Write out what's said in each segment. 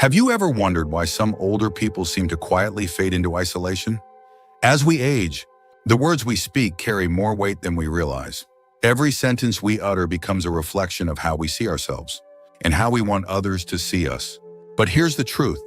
Have you ever wondered why some older people seem to quietly fade into isolation? As we age, the words we speak carry more weight than we realize. Every sentence we utter becomes a reflection of how we see ourselves and how we want others to see us. But here's the truth.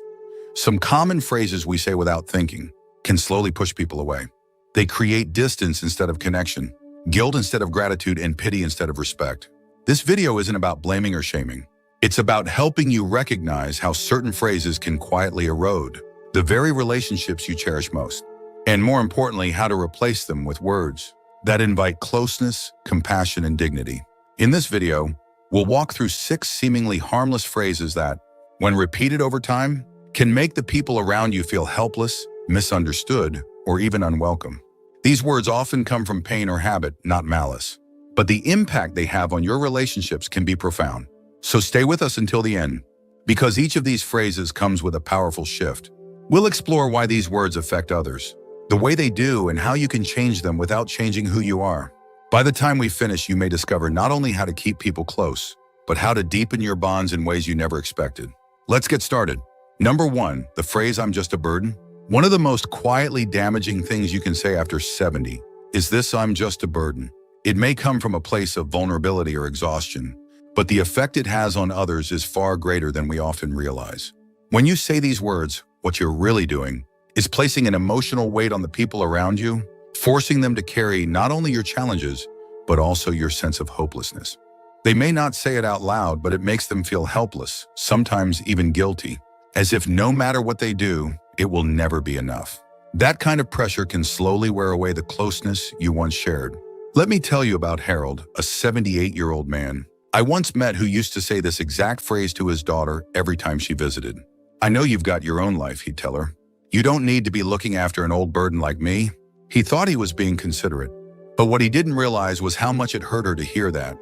Some common phrases we say without thinking can slowly push people away. They create distance instead of connection, guilt instead of gratitude, and pity instead of respect. This video isn't about blaming or shaming. It's about helping you recognize how certain phrases can quietly erode the very relationships you cherish most. And more importantly, how to replace them with words that invite closeness, compassion, and dignity. In this video, we'll walk through 6 seemingly harmless phrases that, when repeated over time, can make the people around you feel helpless, misunderstood, or even unwelcome. These words often come from pain or habit, not malice. But the impact they have on your relationships can be profound. So stay with us until the end, because each of these phrases comes with a powerful shift. We'll explore why these words affect others, the way they do, and how you can change them without changing who you are. By the time we finish, you may discover not only how to keep people close, but how to deepen your bonds in ways you never expected. Let's get started. Number 1, the phrase, "I'm just a burden." One of the most quietly damaging things you can say after 70 is this: "I'm just a burden." It may come from a place of vulnerability or exhaustion, but the effect it has on others is far greater than we often realize. When you say these words, what you're really doing is placing an emotional weight on the people around you, forcing them to carry not only your challenges, but also your sense of hopelessness. They may not say it out loud, but it makes them feel helpless, sometimes even guilty, as if no matter what they do, it will never be enough. That kind of pressure can slowly wear away the closeness you once shared. Let me tell you about Harold, a 78-year-old man I once met who used to say this exact phrase to his daughter every time she visited. "I know you've got your own life," he'd tell her. "You don't need to be looking after an old burden like me." He thought he was being considerate, but what he didn't realize was how much it hurt her to hear that,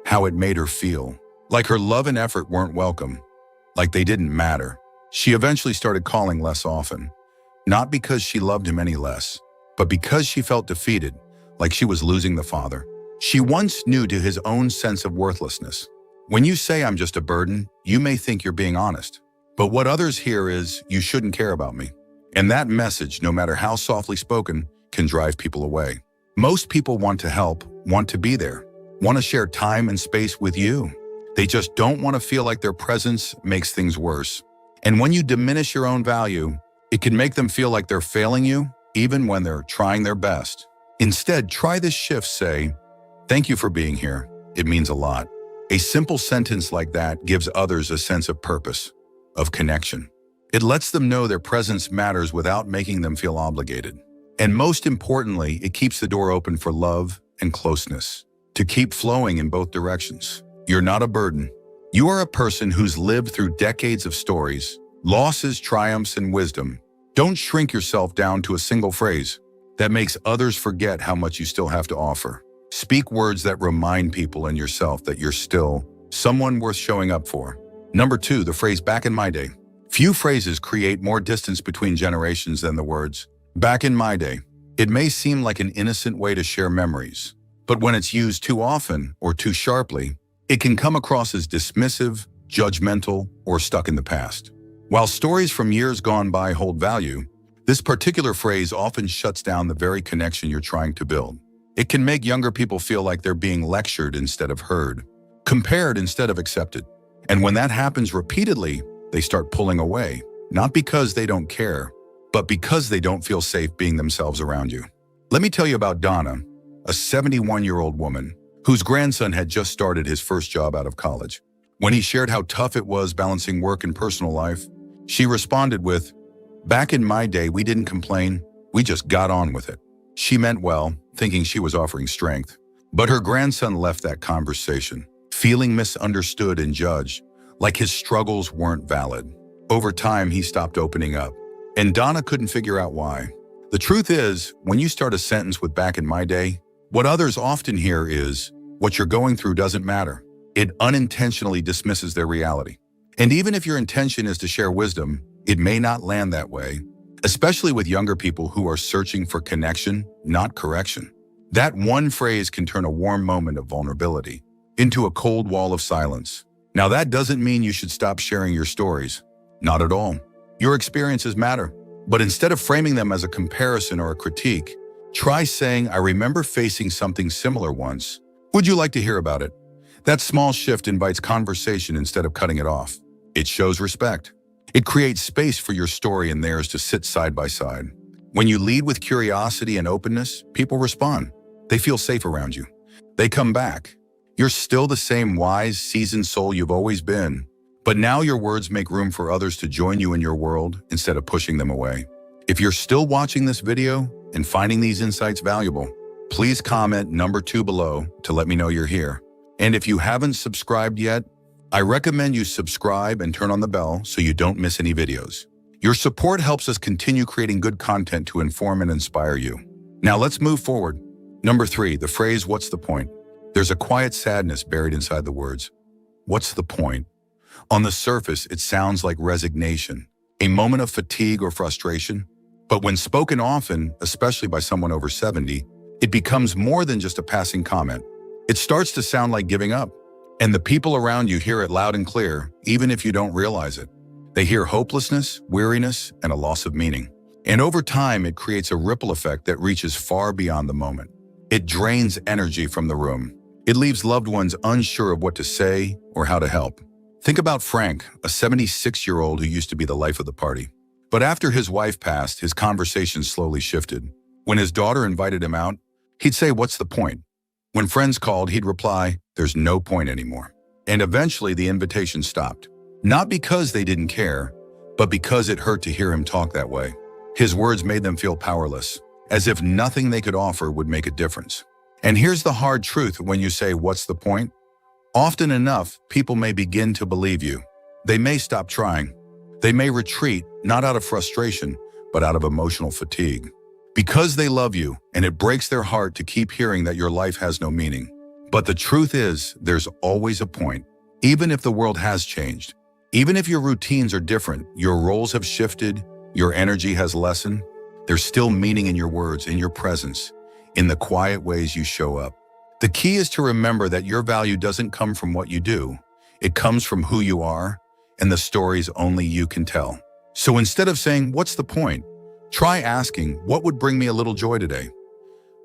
how it made her feel, like her love and effort weren't welcome, like they didn't matter. She eventually started calling less often, not because she loved him any less, but because she felt defeated, like she was losing the father she once knew to his own sense of worthlessness. When you say, "I'm just a burden," you may think you're being honest. But what others hear is, "You shouldn't care about me." And that message, no matter how softly spoken, can drive people away. Most people want to help, want to be there, want to share time and space with you. They just don't want to feel like their presence makes things worse. And when you diminish your own value, it can make them feel like they're failing you, even when they're trying their best. Instead, try this shift. Say, "Thank you for being here. It means a lot." A simple sentence like that gives others a sense of purpose, of connection. It lets them know their presence matters without making them feel obligated. And most importantly, it keeps the door open for love and closeness to keep flowing in both directions. You're not a burden. You are a person who's lived through decades of stories, losses, triumphs, and wisdom. Don't shrink yourself down to a single phrase that makes others forget how much you still have to offer. Speak words that remind people and yourself that you're still someone worth showing up for. Number 2, the phrase, "Back in my day." Few phrases create more distance between generations than the words, "back in my day." It may seem like an innocent way to share memories, but when it's used too often or too sharply, it can come across as dismissive, judgmental, or stuck in the past. While stories from years gone by hold value, this particular phrase often shuts down the very connection you're trying to build. It can make younger people feel like they're being lectured instead of heard, compared instead of accepted. And when that happens repeatedly, they start pulling away, not because they don't care, but because they don't feel safe being themselves around you. Let me tell you about Donna, a 71-year-old woman whose grandson had just started his first job out of college. When he shared how tough it was balancing work and personal life, she responded with, "Back in my day, we didn't complain, we just got on with it." She meant well, thinking she was offering strength. But her grandson left that conversation, feeling misunderstood and judged, like his struggles weren't valid. Over time, he stopped opening up, and Donna couldn't figure out why. The truth is, when you start a sentence with "back in my day," what others often hear is, "What you're going through doesn't matter." It unintentionally dismisses their reality. And even if your intention is to share wisdom, it may not land that way, especially with younger people who are searching for connection, not correction. That one phrase can turn a warm moment of vulnerability into a cold wall of silence. Now, that doesn't mean you should stop sharing your stories. Not at all. Your experiences matter. But instead of framing them as a comparison or a critique, try saying, I remember facing something similar once. Would you like to hear about it? That small shift invites conversation instead of cutting it off. It shows respect. It creates space for your story and theirs to sit side by side. When you lead with curiosity and openness, people respond. They feel safe around you. They come back. You're still the same wise, seasoned soul you've always been, but now your words make room for others to join you in your world instead of pushing them away. If you're still watching this video and finding these insights valuable, please comment number 2 below to let me know you're here. And if you haven't subscribed yet, I recommend you subscribe and turn on the bell so you don't miss any videos. Your support helps us continue creating good content to inform and inspire you. Now let's move forward. Number 3, the phrase, what's the point? There's a quiet sadness buried inside the words. What's the point? On the surface, it sounds like resignation, a moment of fatigue or frustration. But when spoken often, especially by someone over 70, it becomes more than just a passing comment. It starts to sound like giving up. And the people around you hear it loud and clear, even if you don't realize it. They hear hopelessness, weariness, and a loss of meaning. And over time, it creates a ripple effect that reaches far beyond the moment. It drains energy from the room. It leaves loved ones unsure of what to say or how to help. Think about Frank, a 76-year-old who used to be the life of the party. But after his wife passed, his conversation slowly shifted. When his daughter invited him out, he'd say, what's the point? When friends called, he'd reply, there's no point anymore. And eventually the invitation stopped. Not because they didn't care, but because it hurt to hear him talk that way. His words made them feel powerless, as if nothing they could offer would make a difference. And here's the hard truth when you say, what's the point? Often enough, people may begin to believe you. They may stop trying. They may retreat, not out of frustration, but out of emotional fatigue. Because they love you, and it breaks their heart to keep hearing that your life has no meaning. But the truth is, there's always a point. Even if the world has changed, even if your routines are different, your roles have shifted, your energy has lessened, there's still meaning in your words, in your presence, in the quiet ways you show up. The key is to remember that your value doesn't come from what you do. It comes from who you are and the stories only you can tell. So instead of saying, what's the point? Try asking, what would bring me a little joy today?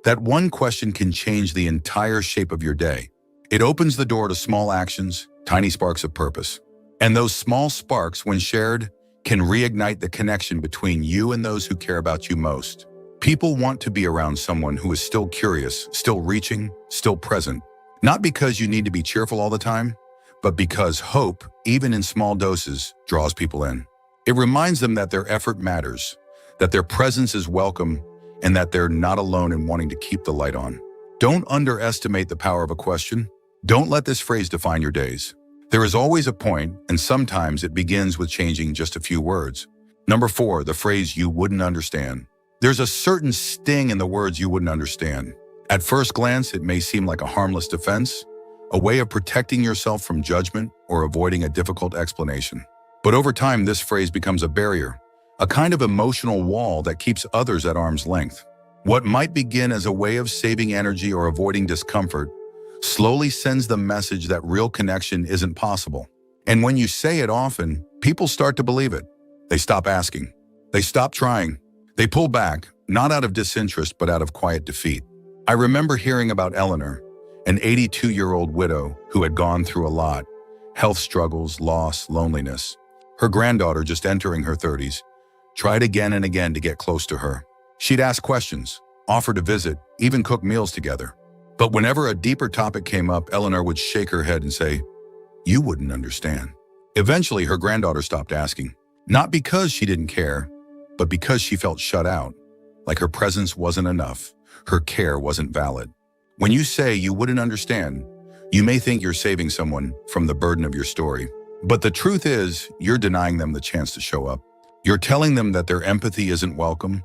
That one question can change the entire shape of your day. It opens the door to small actions, tiny sparks of purpose. And those small sparks, when shared, can reignite the connection between you and those who care about you most. People want to be around someone who is still curious, still reaching, still present. Not because you need to be cheerful all the time, but because hope, even in small doses, draws people in. It reminds them that their effort matters, that their presence is welcome, and that they're not alone in wanting to keep the light on. Don't underestimate the power of a question. Don't let this phrase define your days. There is always a point, and sometimes it begins with changing just a few words. Number 4, the phrase you wouldn't understand. There's a certain sting in the words you wouldn't understand. At first glance, it may seem like a harmless defense, a way of protecting yourself from judgment or avoiding a difficult explanation. But over time, this phrase becomes a barrier, a kind of emotional wall that keeps others at arm's length. What might begin as a way of saving energy or avoiding discomfort slowly sends the message that real connection isn't possible. And when you say it often, people start to believe it. They stop asking. They stop trying. They pull back, not out of disinterest, but out of quiet defeat. I remember hearing about Eleanor, an 82-year-old widow who had gone through a lot: health struggles, loss, loneliness. Her granddaughter, just entering her 30s, tried again and again to get close to her. She'd ask questions, offer to visit, even cook meals together. But whenever a deeper topic came up, Eleanor would shake her head and say, "You wouldn't understand." Eventually, her granddaughter stopped asking, not because she didn't care, but because she felt shut out, like her presence wasn't enough, her care wasn't valid. When you say you wouldn't understand, you may think you're saving someone from the burden of your story. But the truth is, you're denying them the chance to show up. You're telling them that their empathy isn't welcome,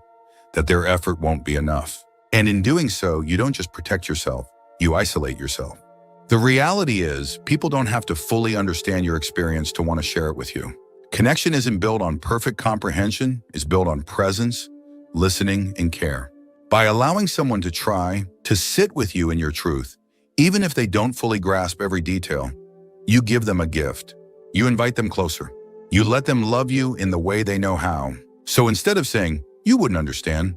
that their effort won't be enough. And in doing so, you don't just protect yourself, you isolate yourself. The reality is, people don't have to fully understand your experience to want to share it with you. Connection isn't built on perfect comprehension, it's built on presence, listening, and care. By allowing someone to try to sit with you in your truth, even if they don't fully grasp every detail, you give them a gift. You invite them closer. You let them love you in the way they know how. So instead of saying, "You wouldn't understand,"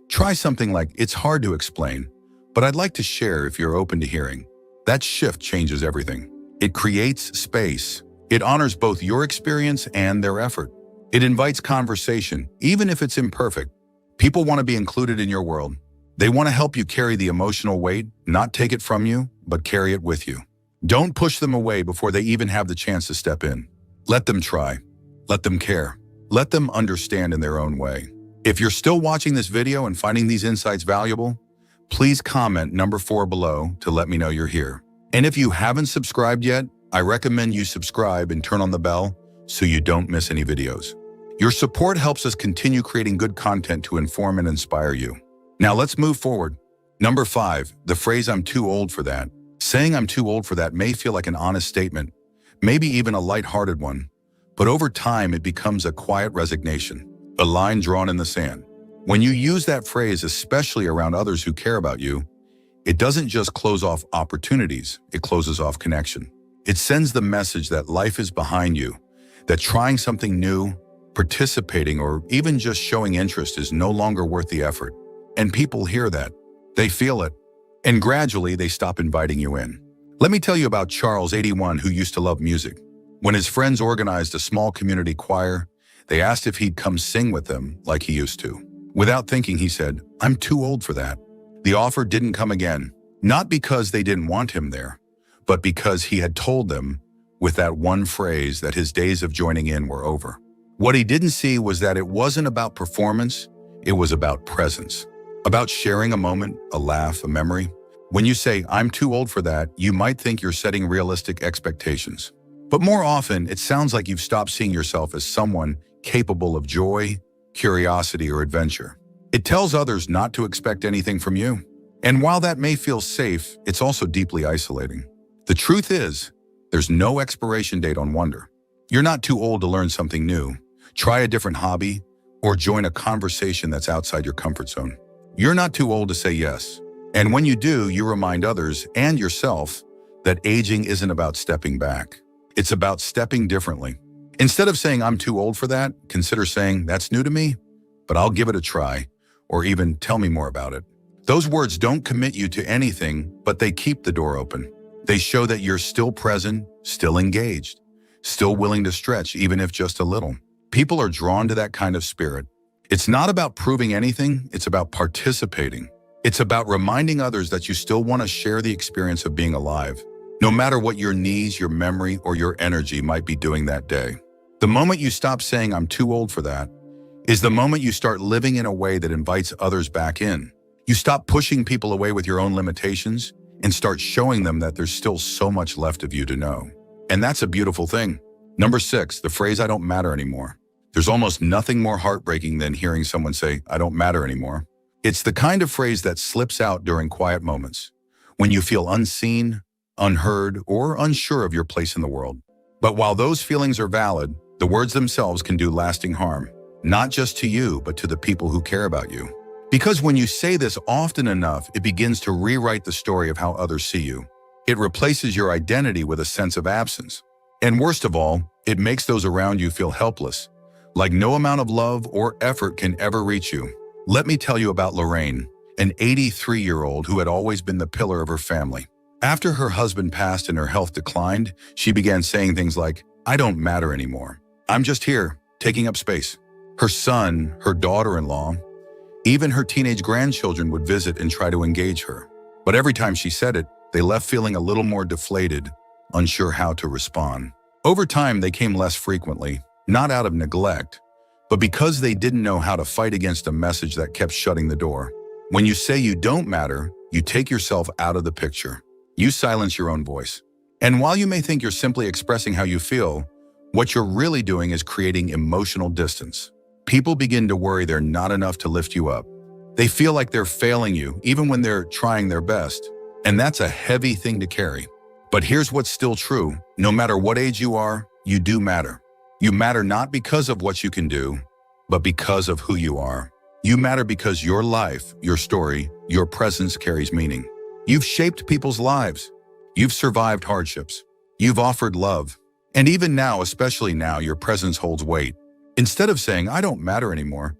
try something like, "It's hard to explain, but I'd like to share if you're open to hearing." That shift changes everything. It creates space. It honors both your experience and their effort. It invites conversation, even if it's imperfect. People want to be included in your world. They want to help you carry the emotional weight, not take it from you, but carry it with you. Don't push them away before they even have the chance to step in. Let them try. Let them care. Let them understand in their own way. If you're still watching this video and finding these insights valuable, please comment number 4 below to let me know you're here. And if you haven't subscribed yet, I recommend you subscribe and turn on the bell so you don't miss any videos. Your support helps us continue creating good content to inform and inspire you. Now let's move forward. Number 5, the phrase "I'm too old for that." Saying "I'm too old for that" may feel like an honest statement, maybe even a lighthearted one, but over time it becomes a quiet resignation, a line drawn in the sand. When you use that phrase, especially around others who care about you, it doesn't just close off opportunities, it closes off connection. It sends the message that life is behind you, that trying something new, participating, or even just showing interest is no longer worth the effort. And people hear that. They feel it. And gradually, they stop inviting you in. Let me tell you about Charles, 81, who used to love music. When his friends organized a small community choir, they asked if he'd come sing with them like he used to. Without thinking, he said, "I'm too old for that." The offer didn't come again, not because they didn't want him there, but because he had told them with that one phrase that his days of joining in were over. What he didn't see was that it wasn't about performance, it was about presence. About sharing a moment, a laugh, a memory. When you say, "I'm too old for that," you might think you're setting realistic expectations. But more often, it sounds like you've stopped seeing yourself as someone capable of joy, curiosity, or adventure. It tells others not to expect anything from you. And while that may feel safe, it's also deeply isolating. The truth is, there's no expiration date on wonder. You're not too old to learn something new, try a different hobby, or join a conversation that's outside your comfort zone. You're not too old to say yes. And when you do, you remind others and yourself that aging isn't about stepping back. It's about stepping differently. Instead of saying, "I'm too old for that," consider saying, "That's new to me, but I'll give it a try," or even "Tell me more about it." Those words don't commit you to anything, but they keep the door open. They show that you're still present, still engaged, still willing to stretch, even if just a little. People are drawn to that kind of spirit. It's not about proving anything, it's about participating. It's about reminding others that you still want to share the experience of being alive, no matter what your needs, your memory, or your energy might be doing that day. The moment you stop saying, "I'm too old for that," is the moment you start living in a way that invites others back in. You stop pushing people away with your own limitations and start showing them that there's still so much left of you to know. And that's a beautiful thing. Number 6, the phrase "I don't matter anymore." There's almost nothing more heartbreaking than hearing someone say, "I don't matter anymore." It's the kind of phrase that slips out during quiet moments, when you feel unseen, unheard, or unsure of your place in the world. But while those feelings are valid, the words themselves can do lasting harm, not just to you, but to the people who care about you. Because when you say this often enough, it begins to rewrite the story of how others see you. It replaces your identity with a sense of absence. And worst of all, it makes those around you feel helpless, like no amount of love or effort can ever reach you. Let me tell you about Lorraine, an 83-year-old who had always been the pillar of her family. After her husband passed and her health declined, she began saying things like, "I don't matter anymore. I'm just here, taking up space." Her son, her daughter-in-law, even her teenage grandchildren would visit and try to engage her. But every time she said it, they left feeling a little more deflated, unsure how to respond. Over time, they came less frequently, not out of neglect, but because they didn't know how to fight against a message that kept shutting the door. When you say you don't matter, you take yourself out of the picture. You silence your own voice. And while you may think you're simply expressing how you feel, what you're really doing is creating emotional distance. People begin to worry they're not enough to lift you up. They feel like they're failing you, even when they're trying their best. And that's a heavy thing to carry. But here's what's still true. No matter what age you are, you do matter. You matter not because of what you can do, but because of who you are. You matter because your life, your story, your presence carries meaning. You've shaped people's lives. You've survived hardships. You've offered love. And even now, especially now, your presence holds weight. Instead of saying, I don't matter anymore,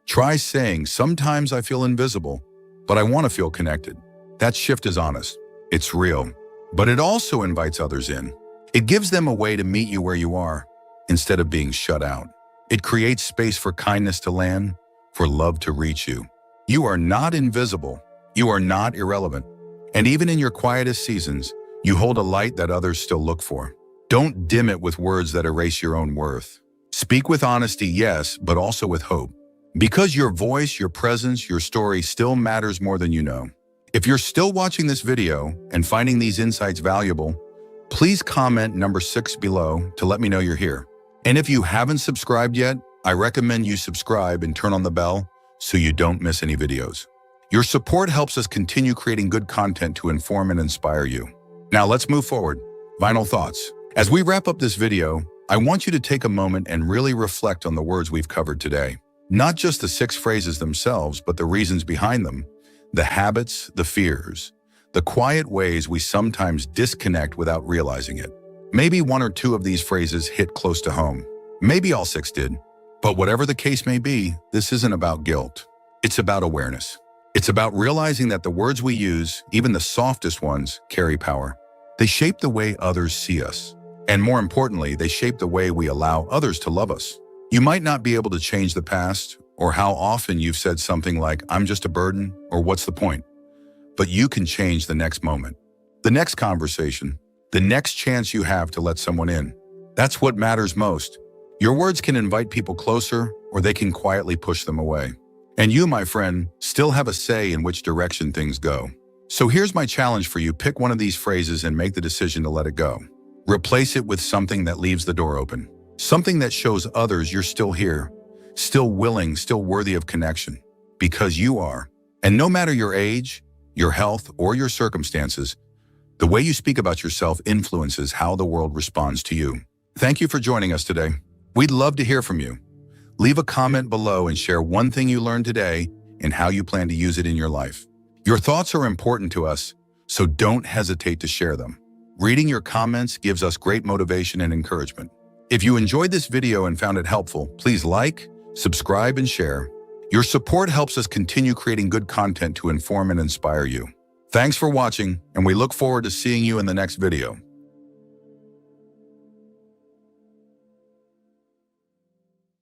try saying, sometimes I feel invisible, but I want to feel connected. That shift is honest. It's real. But it also invites others in. It gives them a way to meet you where you are, instead of being shut out. It creates space for kindness to land, for love to reach you. You are not invisible. You are not irrelevant. And even in your quietest seasons, you hold a light that others still look for. Don't dim it with words that erase your own worth. Speak with honesty, yes, but also with hope. Because your voice, your presence, your story still matters more than you know. If you're still watching this video and finding these insights valuable, please comment number 6 below to let me know you're here. And if you haven't subscribed yet, I recommend you subscribe and turn on the bell so you don't miss any videos. Your support helps us continue creating good content to inform and inspire you. Now let's move forward. Final thoughts. As we wrap up this video, I want you to take a moment and really reflect on the words we've covered today. Not just the 6 phrases themselves, but the reasons behind them, the habits, the fears, the quiet ways we sometimes disconnect without realizing it. Maybe 1 or 2 of these phrases hit close to home. Maybe all 6 did. But whatever the case may be, this isn't about guilt. It's about awareness. It's about realizing that the words we use, even the softest ones, carry power. They shape the way others see us. And more importantly, they shape the way we allow others to love us. You might not be able to change the past, or how often you've said something like, I'm just a burden, or what's the point? But you can change the next moment, the next conversation, the next chance you have to let someone in. That's what matters most. Your words can invite people closer, or they can quietly push them away. And you, my friend, still have a say in which direction things go. So here's my challenge for you. Pick one of these phrases and make the decision to let it go. Replace it with something that leaves the door open. Something that shows others you're still here, still willing, still worthy of connection. Because you are. And no matter your age, your health, or your circumstances, the way you speak about yourself influences how the world responds to you. Thank you for joining us today. We'd love to hear from you. Leave a comment below and share one thing you learned today and how you plan to use it in your life. Your thoughts are important to us, so don't hesitate to share them. Reading your comments gives us great motivation and encouragement. If you enjoyed this video and found it helpful, please like, subscribe, and share. Your support helps us continue creating good content to inform and inspire you. Thanks for watching, and we look forward to seeing you in the next video.